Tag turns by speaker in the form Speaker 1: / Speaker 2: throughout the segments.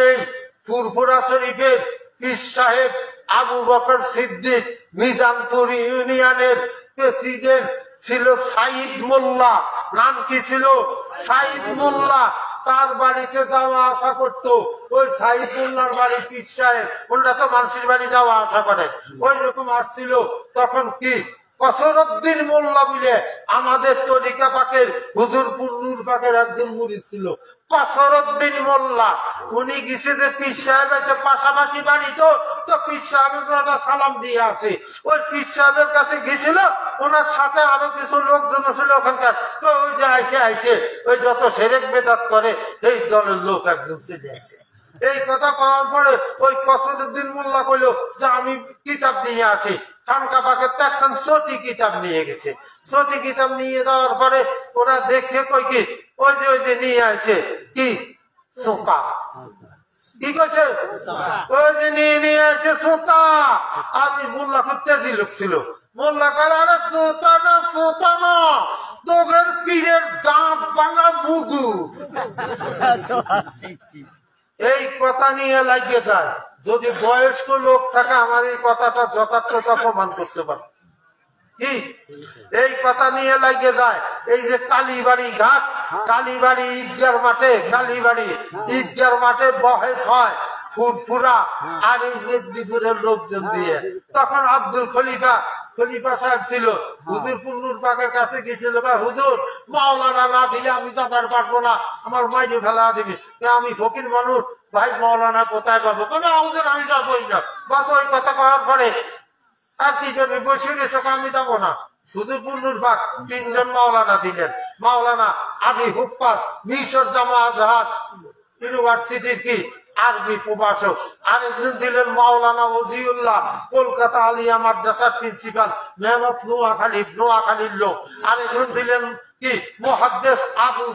Speaker 1: এই ফুরফুরা শরীফের পীর সাহেব আবু বকর সিদ্দিক মিজানপুর ইউনিয়নের প্রেসিডেন্ট ছিল সাইদ মোল্লা। নাম কি ছিল? সাইদ মোল্লা। তার বাড়িতে যাওয়া আসা করতো। ওই সাইদ মোল্লার বাড়ি পীর সাহেব, ওরা তো মানুষের বাড়ি যাওয়া আসা করে, ওই রকম আসছিল। তখন কি কসরউদ্দিন মোল্লা বলে আমাদের তরিকা পাকের হুজুরপুর নূর পাকের একজন মুরিদ ছিল, কসরউদ্দিন মোল্লা। উনি গেছে যে পীর সাহেব আছে পাশাপাশি বাড়ি, তো পীর সাহেবের সালাম দিয়ে আসে। ওই পীর সাহেবের কাছে গেছিল, ওনার সাথে আরো কিছু লোকজন ছিল ওখানকার। তো ওই যে আইসে ওই যত সেরেক বেদাত করে এই দলের লোক একজন চলে আসে। এই কথা কওয়ার পরে ওই কসরউদ্দিন মোল্লা কইলো যে আমি কিতাব নিয়ে আসি। খানকা পাকের তো একখান সটি কিতাব নিয়ে গেছে। সটি কিতাব নিয়ে যাওয়ার পরে ওরা দেখে কই কি ওই যে নিয়ে আসে কি সোতা, কি করছে ওই যে নিয়ে আসে সোতা। আর ওই মোল্লা খুব তেজি লোক ছিল। মোল্লা কাল আরে সোতা না তোদের পীরের দাঁত ভাঙা বুগু। এই কথা নিয়ে লাগিয়ে যায়। যদি বয়স্ক লোক থাকে আমার এই কথাটা যথার্থতা প্রমাণ করতে পারে। কি এই কথা নিয়ে লাগিয়ে যায়। এই যে কালীবাড়ি ঘাট, কালীবাড়ি ঈদগার মাঠে, কালীবাড়ি ঈদগার মাঠে বহেস হয় ফুরফুরা আর এই মেদিনীপুরের লোকজন দিয়ে। তখন আব্দুল খলিফা সাহেব ছিল, হুজুরপুর নূর পাকের কাছে গেছিল, হুজুর মাওলানা না দিলে আমি যাবার পারবো না, আমার মাইজে ফেলা দিবি। আমি ফকির মানুষ, ভাই মাওলানা কোথায় পাবো? হুজুর আমি যাবোই না। বাস ওই কথা কওয়ার পরে আর কি যাবে, বসে গেছে, আমি যাবো না। হুজুরপুর নূর পাক 3 জন মাওলানা দিলেন। মাওলানা আবি হুফাত মিশর জামাত ইউনিভার্সিটির কি আরবি প্রভাষক। আরেকজন দিলেন মাওলানা ওজিউল্লাহ, কলকাতা আলিয়া মাদ্রাসার প্রিন্সিপাল, মেহনত নোয়াখালীর লোক। আরেকজন দিলেন কি মুহাদ্দিস আবু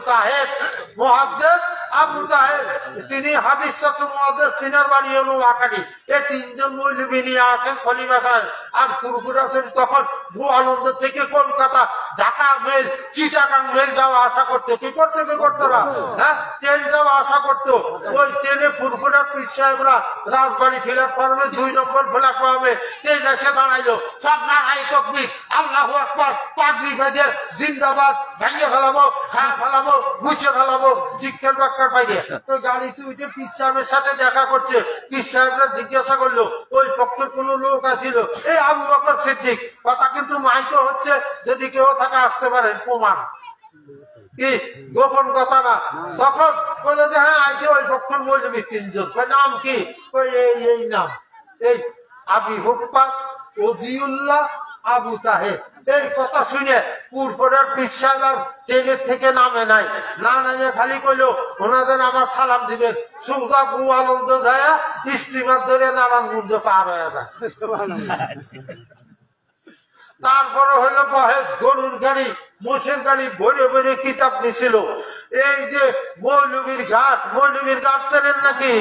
Speaker 1: তাহের, তিনি হাদিস শাস্ত্র মুহাদ্দিস, তিনার বাড়ি হলো নোয়াখালী। এই 3 জন মৌলবী নিয়ে আসেন খলিফা সাহেব। আর ফুরফুরা শরীফ তখন গোয়ালন্দ থেকে কলকাতা, ঢাকা মেল, চিটাগাং মেল যাওয়া আসা করতো। কি করতো না? হ্যাঁ, ট্রেন যাওয়া আসা করতো। ওই ট্রেনে ফুরফুরা পীর সাহেবরা রাজবাড়ি প্ল্যাটফর্মে 2 নম্বর প্ল্যাটফর্মে ট্রেন এসে দাঁড়াইলো। সব নারায়ে তাকবীর, আল্লাহু আকবার, পাগড়ি বেঁধে জিন্দাবাদ, ভেঙে ফেলাবো, খায় ফেলাবো, মুছে ফেলাবো, চিৎকার বাক্কার পাইলে। তো গাড়িতে উঠে পীর সাহেবের সাথে দেখা করছে। পীর সাহেবরা জিজ্ঞাসা করলো ওই পক্ষের কোন লোক আসিল? এই আবু বকর সিদ্দিক। কথা কিন্তু মাইকো হচ্ছে, যদি কেউ থাকে আসতে পারেন, প্রমাণ কি গোপন কথা না। তখন বলে যে হ্যাঁ আছে ওই পক্ষের মৌলবী 3 জন। নাম কি? এই নাম, এই আবি হুফাত, ওজিউল্লাহ, আবু তাহের। এই কথা শুনে পুরপুরের পীর সাহেব ট্রেনের থেকে নামে নাই, না নামে খালি কইলো ওনাদের আমার সালাম দিবেন। সুজা গোয়ালন্দ যায়, স্টিমার ধরে নারায়ণগঞ্জ পার হয়ে যায়। তারপরে হলো বহেস, গরুর গাড়ি, মোষের গাড়ি ভরে ভরে কিতাব নিছিল। এই যে মৌলবীর ঘাট চেনেন নাকি?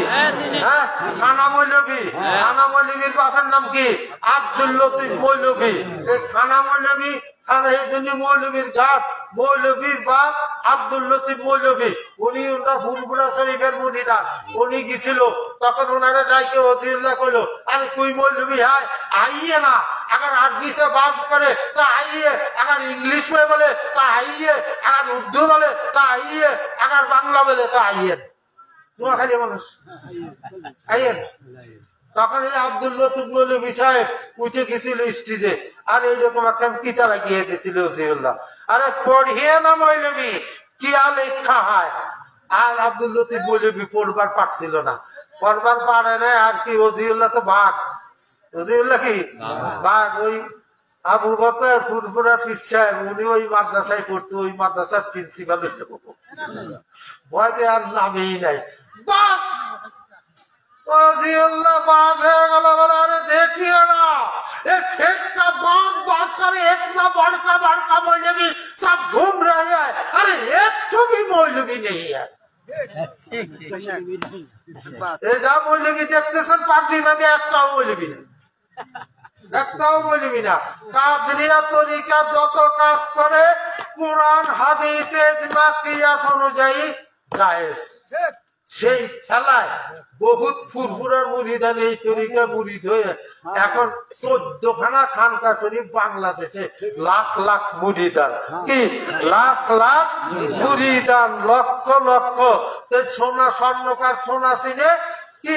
Speaker 1: হ্যাঁ, থানা মৌলবীর বাবার নাম কি? আব্দুল লতিফ মৌলবী। এই থানা মৌলবী, এই জন্য মৌলবীর ঘাট, মৌলবীর বাপ আব্দুল লতিফ মৌলবী। উনি ওটা ফুরফুরা শরীফের মুরিদার। উনি গেছিল, তখন ওনারা যাইকে ওজিউল্লাহ কইলো আরে তুই মৌলবী হয় आइए ना, अगर अरबी से बात करे तो आइए, अगर इंग्लिश में बोले तो आइए, अगर उर्दू बोले तो आइए, अगर बांग्ला बोले तो आइए। নোয়াখালী মানুষ আইয়েন। তখন এই আব্দুল লতিফ মৌলবী সাহেব উঠে গেছিল স্টেজে, আর এইরকম একটা কিতাব এগিয়ে দিয়েছিল ওজিউল্লাহ। আরে পড়িয়ে না মৌলবী, কি লেখা হয়। আর আব্দুল লতিফ মৌলবী পড়বার পারছিল না, পড়বার পারে না। আর কি ওজিউল্লাহ তো বাঘ, ওজিউল্লাহ কি বাঘ। ওই আবু বকর ফুরফুরা পীর সাহেব, উনি ওই মাদ্রাসায় পড়তো, ওই মাদ্রাসার প্রিন্সিপাল ভয়তে আর নামেই নাই। বাস ওজিউল্লাহ বাঘ হয়ে গেল। বলে আরে দেখিও না, একটা बात बात करे, इतना बड़का बड़का मौलवी सब घूम रहे हैं, अरे एक तो भी मौलवी नहीं है। যা মৌলবী দেখতেছেন পাগড়ি বাঁধে, একটাও মৌলবী না, একটাও মৌলবী না। কাদরিয়া তরিকা যত কাজ করে কোরআন হাদিসে ইজমা কিয়াস অনুযায়ী জায়েজ। সেই খেলায় বহুত ফুরফুরার মুরিদান এই তরিকা মুরিদ হয়ে এখন 14খানা খানকা শরীফ বাংলাদেশে লাখ লাখ মুরিদান, কি লাখ লাখ মুরিদান, লক্ষ লক্ষ সোনা স্বর্ণকার সোনা চিনে কি